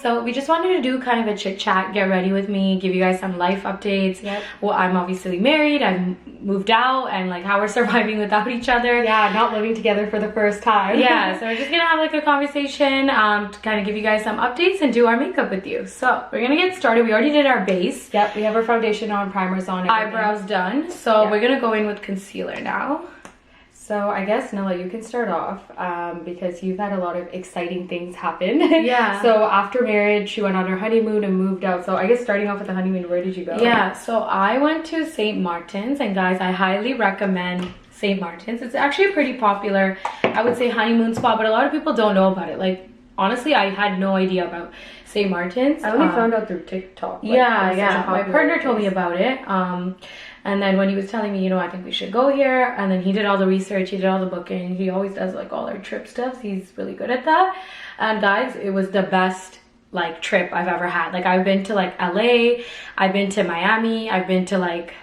So we just wanted to do kind of a chit chat, get ready with me, give you guys some life updates. Yep. Well, I'm obviously married, I've moved out, and like how we're surviving without each other. Yeah, not living together for the first time. Yeah, so we're just gonna have like a conversation to kind of give you guys some updates and do our makeup with you. So we're gonna get started. We already did our base. Yep, we have our foundation on, primers on, everything. Eyebrows done. So Yeah. we're gonna go in with concealer now. So I guess, Nella, you can start off because you've had a lot of exciting things happen. Yeah. So after marriage, she went on her honeymoon and moved out. So I guess starting off with the honeymoon, where did you go? Yeah, so I went to St. Martin's, and guys, I highly recommend St. Martin's. It's actually a pretty popular, I would say, honeymoon spot, but a lot of people don't know about it. Like, honestly, I had no idea about St. Martin's. I only found out through TikTok. Like, Yeah. My partner told me about it. And then when he was telling me, you know, I think we should go here, and then he did all the research, he did all the booking, he always does like all our trip stuff. He's really good at that. And guys, it was the best like trip I've ever had. Like, I've been to like LA, I've been to Miami, I've been to like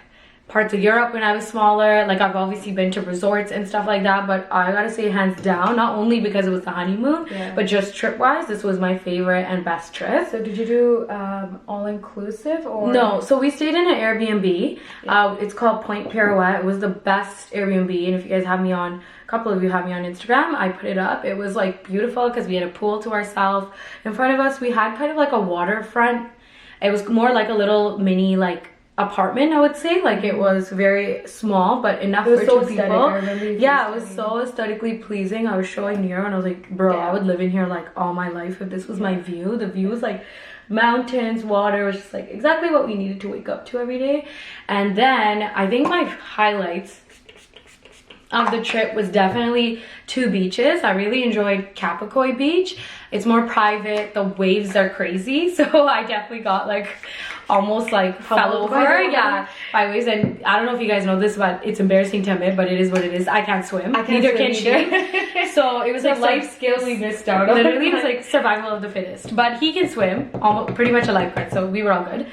parts of Europe when I was smaller. Like, I've obviously been to resorts and stuff like that, but I gotta say, hands down, not only because it was the honeymoon, but just trip wise, this was my favorite and best trip. So did you do all inclusive or no? So we stayed in an Airbnb. It's called Point Pirouette. It was the best Airbnb, and if you guys have me on, a couple of you have me on Instagram, I put it up. It was like beautiful because we had a pool to ourselves. In front of us we had kind of like a waterfront. It was more like a little mini like apartment, I would say. Like, it was very small but enough for two people. Yeah, it was so aesthetically pleasing. I was showing Nero and I was like, bro, I would live in here like all my life if this was my view. The view was like mountains, water. It was just like exactly what we needed to wake up to every day. And then I think my highlights of the trip was definitely two beaches. I really enjoyed Kapakoi Beach. It's more private, the waves are crazy, so I definitely got like almost like fell over by waves. And I don't know if you guys know this, but it's embarrassing to admit, but it is what it is. I can't swim. Neither can she. So it was like life skills we missed out on. Literally, it was like survival of the fittest. But he can swim, almost pretty much a lifeguard, so we were all good.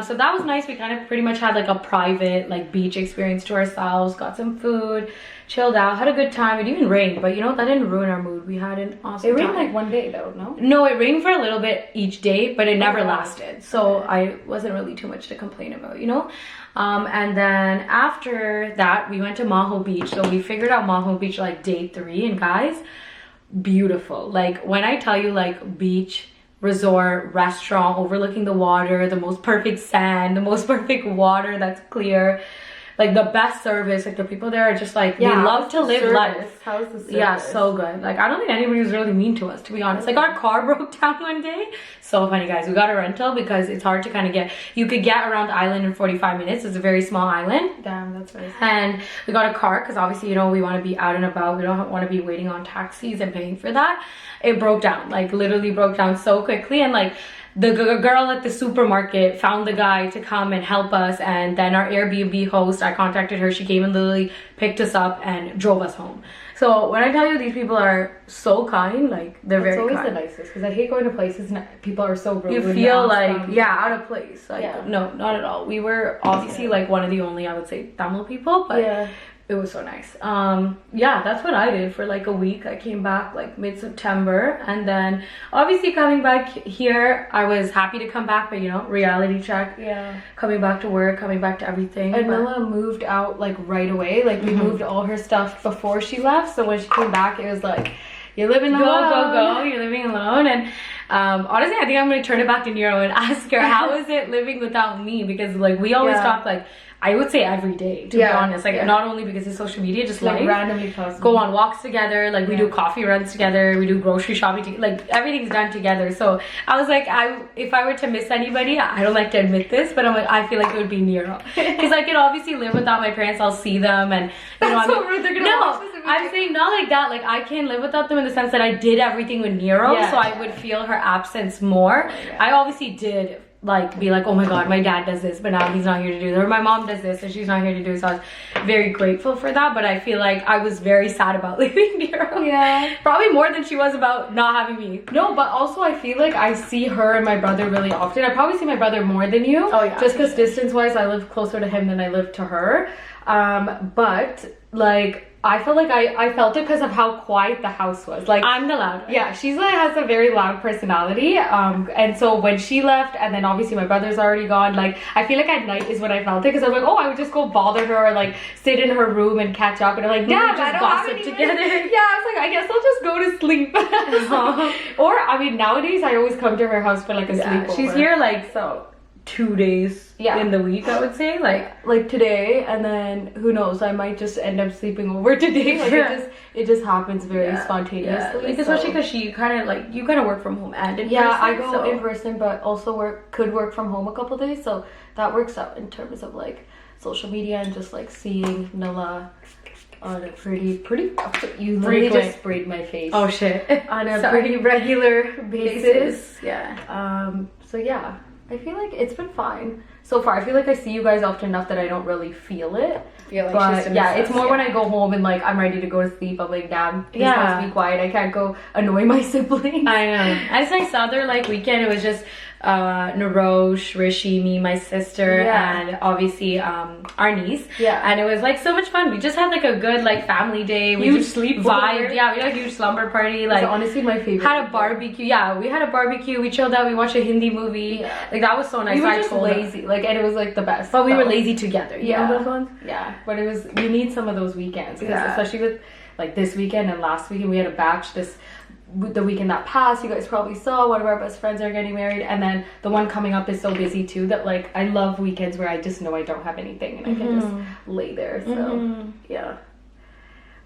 So that was nice. We kind of pretty much had like a private like beach experience to ourselves, got some food, chilled out, had a good time. It even rained, but you know, that didn't ruin our mood. We had an awesome time. It rained like one day though, no? No, it rained for a little bit each day, but it never lasted. So I wasn't really too much to complain about, you know? And then after that, we went to Maho Beach. So we figured out Maho Beach like day 3, and guys, beautiful. Like, when I tell you like beach, resort, restaurant, overlooking the water, the most perfect sand, the most perfect water that's clear, like the best service, like the people there are just like, they love to live life. How's the service? Yeah, so good. Like, I don't think anybody was really mean to us, to be honest. Like, our car broke down one day. So funny, guys. We got a rental because it's hard to kind of get, you could get around the island in 45 minutes. It's a very small island. Damn, that's nice. And we got a car because obviously, you know, we want to be out and about. We don't want to be waiting on taxis and paying for that. It broke down, like literally broke down so quickly. And like, the girl at the supermarket found the guy to come and help us, and then our Airbnb host, I contacted her, she came and literally picked us up and drove us home. So when I tell you these people are so kind, like, they're very kind. It's always the nicest, because I hate going to places and people are so rude. You feel like, out of place. Like, no, not at all. We were obviously like one of the only, I would say, Tamil people, but it was so nice. That's what I did for like a week. I came back like mid-September, and then obviously coming back here, I was happy to come back, but you know, reality check. Coming back to work, coming back to everything. And Nella moved out like right away. Like, we moved all her stuff before she left, so when she came back, it was like, you're living alone. Go, you're living alone. And honestly, I think I'm gonna turn it back to Nero and ask her, how is it living without me? Because like, we always talk like, I would say every day, to be honest. Like, not only because of social media, just like randomly possible. Go on walks together. Like, we do coffee runs together. We do grocery shopping together. Like, everything's done together. So I was like, if I were to miss anybody, I don't like to admit this, but I'm like, I feel like it would be Nero. Because I could obviously live without my parents. I'll see them, and you know, so rude. They're gonna watch this. I'm saying not like that. Like, I can live without them in the sense that I did everything with Nero, so I would feel her absence more. I obviously did like be like, oh my god, my dad does this, but now he's not here to do that, or my mom does this and she's not here to do it. So I was very grateful for that, but I feel like I was very sad about leaving Nero. Probably more than she was about not having me. No, but also I feel like I see her and my brother really often. I probably see my brother more than you. Just because distance wise I live closer to him than I live to her. But like, I felt like I felt it because of how quiet the house was. Like, I'm the loud one. yeah, she's like has a very loud personality. And so when she left, and then obviously my brother's already gone, like I feel like at night is when I felt it, because I'm like, oh, I would just go bother her or like sit in her room and catch up, and I'm like, Dad, just I don't gossip have any together. Yeah, I was like, I guess I'll just go to sleep. Or I mean, nowadays I always come to her house for like a sleepover. She's here like So 2 days in the week, I would say. Like today, and then who knows, I might just end up sleeping over today. Like it just happens very spontaneously. Like, especially because she kind of like, you kind of work from home and in person. I go in person, but also could work from home a couple days, so that works out in terms of like social media and just like seeing Nilla on a pretty you literally just sprayed my face. Oh shit. On a pretty regular basis. Yeah. So yeah, I feel like it's been fine so far. I feel like I see you guys often enough that I don't really feel it. But yeah, it's more when I go home and like I'm ready to go to sleep. I'm like, damn, this must be quiet. I can't go annoy my siblings. I know. As I saw their like weekend, it was just Narosh, Rishi, me, my sister, and obviously our niece. And it was like so much fun. We just had like a good like family day. We just vibed. Yeah, we had a huge slumber party. Like, honestly my favorite. Had a barbecue. Yeah, we had a barbecue. We chilled out. We watched a Hindi movie. Like, that was so nice. We were just lazy. Like, and it was like the best. But we were lazy together. You know those ones? Yeah, but it was, you need some of those weekends, because especially with like this weekend and last weekend, we had a batch the weekend that passed. You guys probably saw one of our best friends are getting married, and then the one coming up is so busy too that like I love weekends where I just know I don't have anything and I can just lay there. So yeah.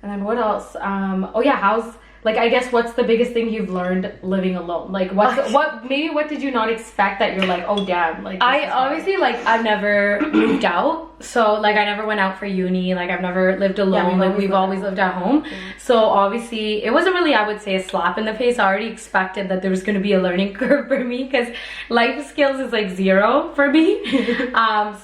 And then what else? How's, like, I guess what's the biggest thing you've learned living alone? Like, what did you not expect that you're like, oh damn, like, I obviously like I've never moved out, so like I never went out for uni, like I've never lived alone, like we've always lived at home. So obviously it wasn't really, I would say, a slap in the face. I already expected that there was going to be a learning curve for me, because life skills is like 0 for me.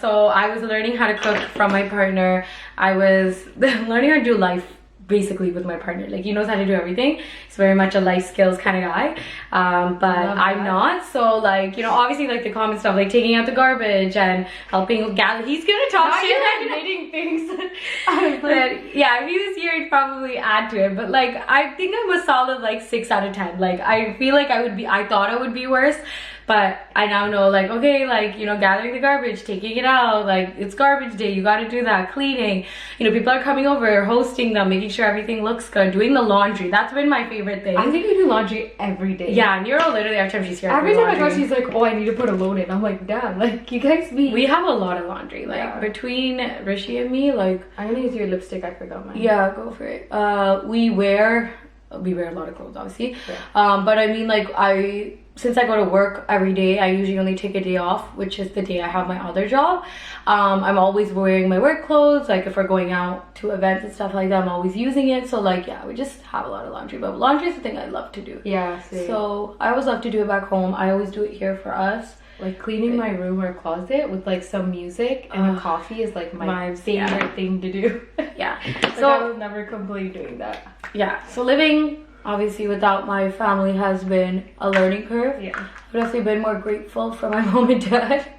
So I was learning how to cook from my partner. I was learning how to do life basically with my partner. Like, he knows how to do everything. He's very much a life skills kind of guy, but I'm not. So like, you know, obviously like the common stuff like taking out the garbage and helping gather. He's gonna talk shit and admitting things. But yeah, if he was here he'd probably add to it, but like I think I'm a solid like 6 out of 10. Like, I feel like I thought I would be worse, but I now know, like, okay, like, you know, gathering the garbage, taking it out, like, it's garbage day, you gotta do that, cleaning, you know, people are coming over, hosting them, making sure everything looks good, doing the laundry. That's been my favorite thing. I think you do laundry every day. Yeah, Nero literally every time she's here. Every time I go, she's like, oh, I need to put a load in. I'm like, damn, like, you guys we have a lot of laundry, like, between Rishi and me, like. I'm gonna use your lipstick, I forgot mine. Yeah, go for it. We wear a lot of clothes, obviously. But I mean, like, since I go to work every day, I usually only take a day off, which is the day I have my other job. I'm always wearing my work clothes. Like, if we're going out to events and stuff like that, I'm always using it. So like, yeah, we just have a lot of laundry, but laundry is the thing I love to do. Yeah, same. So I always love to do it back home. I always do it here for us. Like, cleaning my room or closet with like some music and a coffee is like my favorite thing to do. Yeah. Like, so I would never complain doing that. Yeah. So living obviously without my family has been a learning curve. Yeah. I've definitely been more grateful for my mom and dad.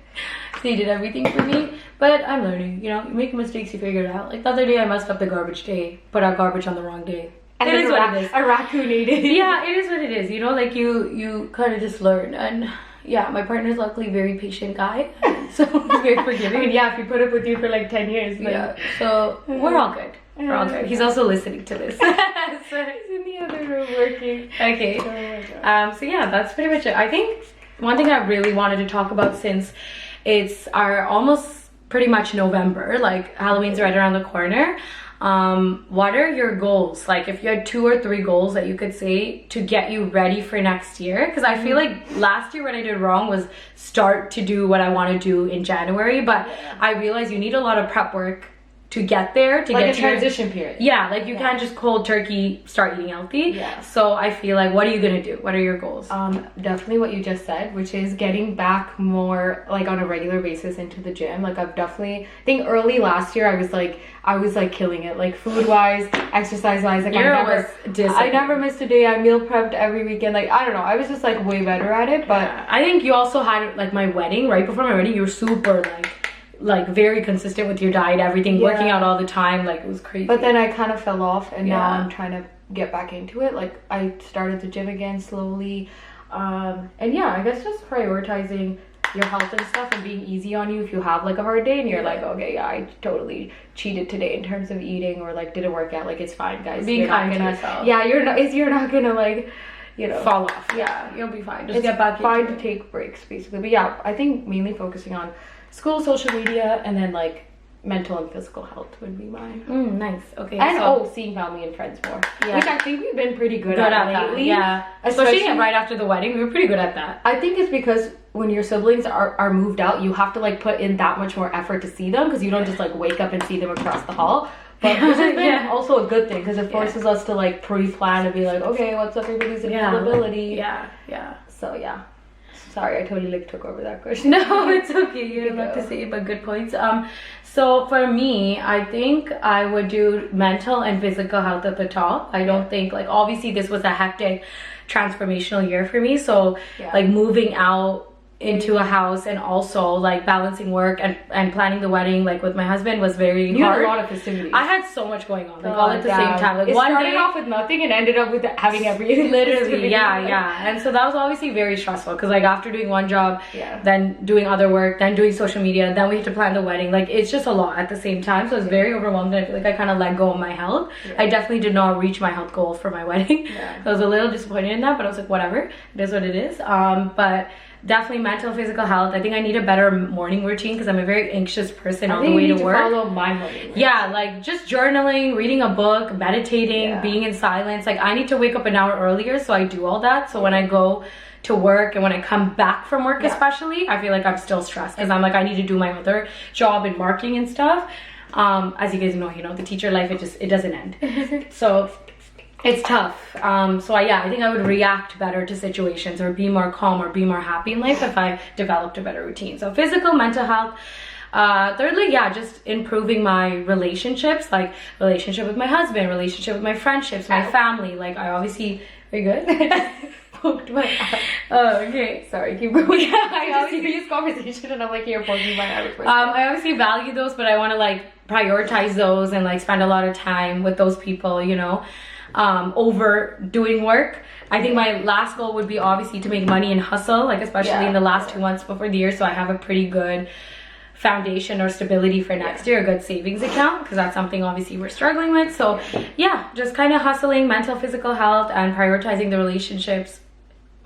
They did everything for me. But I'm learning, you know, you make mistakes, you figure it out. Like, the other day I messed up the garbage day, put out garbage on the wrong day. And it is what it is. A raccoon ate it. Yeah, it is what it is. You know, like, you kind of just learn. And yeah, my partner's luckily a very patient guy. So he's very forgiving. I mean, yeah, if he put up with you for like 10 years. Then... Yeah, so we're all good. We're all good. He's also listening to this. So he's in the other room working. Okay. So yeah, that's pretty much it. I think one thing I really wanted to talk about, since it's our almost pretty much November, like Halloween's right around the corner. What are your goals? Like, if you had 2 or 3 goals that you could say to get you ready for next year, because I feel like last year what I did wrong was start to do what I want to do in January, but I realized you need a lot of prep work to get there, to like get a transition period. Yeah, like you can't just cold turkey start eating healthy. Yeah. So I feel like, what are you gonna do? What are your goals? Definitely what you just said, which is getting back more like on a regular basis into the gym. Like, I've definitely, I think early last year I was like killing it, like food wise, exercise wise. Like, I never missed a day. I meal prepped every weekend. Like, I don't know, I was just like way better at it. But I think you also had like my wedding, right before my wedding, you were super like like very consistent with your diet, everything, Yeah. working out all the time. Like, it was crazy. But then I kind of fell off, and now Yeah. I'm trying to get back into it. Like, I started the gym again slowly. And yeah, I guess just prioritizing your health and stuff and being easy on you if you have like a hard day and you're like, okay, yeah, I totally cheated today in terms of eating, or like didn't work out. Like, it's fine, guys. Being You're not kind to gonna- yourself. Yeah, you're not gonna like, you know, fall off. Yeah, you'll be fine. Just it's get back fine into to it. take breaks basically. But yeah, I think mainly focusing on school, social media, and then like mental and physical health would be mine. Nice. Okay. And so seeing family and friends more, Yeah. which I think we've been pretty good good at at that. lately. Yeah. Especially right after the wedding, we were pretty good at that. I think it's because when your siblings are moved out, you have to like put in that much more effort to see them, because you don't just like wake up and see them across the hall. But this has been Yeah. also a good thing, because it forces us to like pre-plan and be like, okay, what's everybody's availability? Yeah. So yeah. Sorry, I totally like took over that question. No, it's okay. You don't have to say it, but good points. So for me, I think I would do mental and physical health at the top. I don't think, like, obviously this was a hectic transformational year for me. So like moving out into a house and also like balancing work and planning the wedding like with my husband was very You had hard. a lot of festivities. I had so much going on, like all at the same time. Like it one started day, off with nothing and ended up with having everything. literally, yeah. And so that was obviously very stressful, because like after doing one job, then doing other work, then doing social media, then we had to plan the wedding. Like, it's just a lot at the same time. So I was very overwhelmed, and I feel like I kind of let go of my health. I definitely did not reach my health goal for my wedding. I was a little disappointed in that, but I was like, whatever, it is what it is. But definitely mental, physical health. I think I need a better morning routine, because I'm a very anxious person on the way to work. Follow my morning. Yeah, like just journaling, reading a book, meditating, being in silence. Like, I need to wake up an hour earlier, so I do all that. So when I go to work and when I come back from work, especially, I feel like I'm still stressed, because I'm like, I need to do my other job in marketing and stuff. As you guys know, the teacher life, it doesn't end. So it's tough. So I think I would react better to situations, or be more calm, or be more happy in life if I developed a better routine. So physical, mental health. Thirdly, just improving my relationships, like relationship with my husband, relationship with my friendships, my family. Like, I obviously, are you good? Poked my eye. Oh, okay. Sorry, keep going. I always hear this conversation and I'm like, you're poking my eye. I obviously value those, but I want to like prioritize those and like spend a lot of time with those people, over doing work. I think my last goal would be obviously to make money and hustle, like especially in the last 2 months before the year, so I have a pretty good foundation or stability for next year, a good savings account, because that's something obviously we're struggling with. So just kind of hustling, mental, physical health, and prioritizing the relationships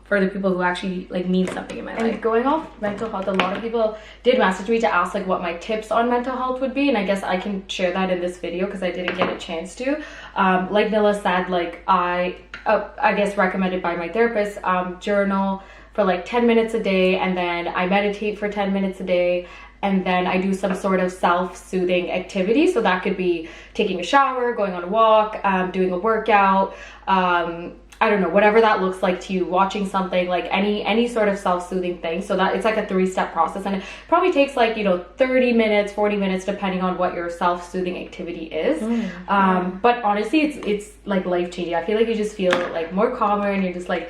for the people who actually like mean something in my life. And going off mental health, a lot of people did message me to ask like what my tips on mental health would be, and I guess I can share that in this video because I didn't get a chance to. Like Nilla said, like I guess recommended by my therapist, journal for like 10 minutes a day, and then I meditate for 10 minutes a day, and then I do some sort of self-soothing activity. So that could be taking a shower, going on a walk, doing a workout, I don't know, whatever that looks like to you, watching something, like any sort of self-soothing thing. So that it's like a 3-step process, and it probably takes like 30 minutes, 40 minutes, depending on what your self-soothing activity is. But honestly, it's like life-changing. I feel like you just feel like more calmer, and you're just like,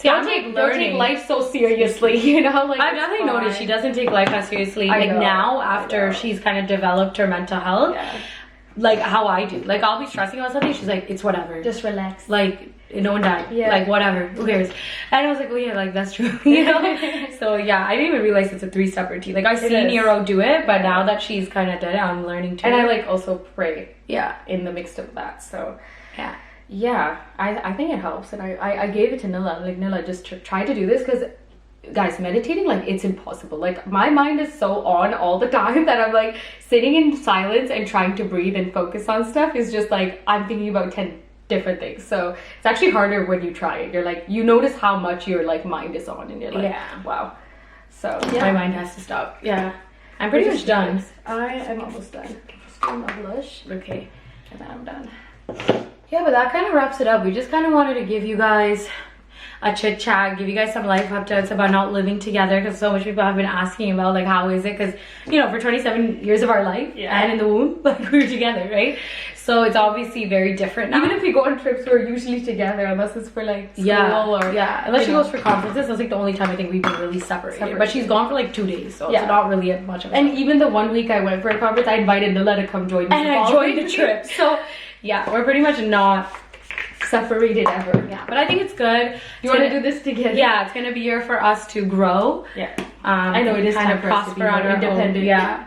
don't take life so seriously, like I've definitely noticed she doesn't take life as seriously now after she's kind of developed her mental health, like how I do. Like, I'll be stressing about something, she's like, it's whatever, just relax, like no one died, like whatever, who cares? And I was like, oh yeah, like that's true. So I didn't even realize it's a 3-step routine. Like, I've seen Nero do it, but now that she's kind of dead, I'm learning to. And I like also pray in the mix of that. So I think it helps, and I gave it to Nilla, like, Nilla, just try to do this, because guys, meditating, like, it's impossible. Like, my mind is so on all the time that I'm like sitting in silence and trying to breathe and focus on stuff is just like I'm thinking about 10 different things. So it's actually harder when you try it. You're like, you notice how much your like mind is on, and you're like, wow. So my mind has to stop. I'm pretty much done. I am almost done. Just doing my blush. Okay, and then I'm done. But that kind of wraps it up. We just kind of wanted to give you guys a chit chat, give you guys some life updates about not living together, because so much people have been asking about like how is it, because you know, for 27 years of our life and in the womb, like we were together, right? So it's obviously very different now. Even if we go on trips, we're usually together, unless it's for like school or unless she goes for conferences. That's like the only time I think we've been really separated. But she's gone for like 2 days, so it's not really much of a And even the 1 week I went for a conference, I invited Nilla to come join me. And I joined the trip. So yeah, we're pretty much not separated ever. Yeah, but I think it's good. You want to do this together? Yeah, it's gonna be a year for us to grow. Yeah. I know it is kind of prosper on our independent. Yeah.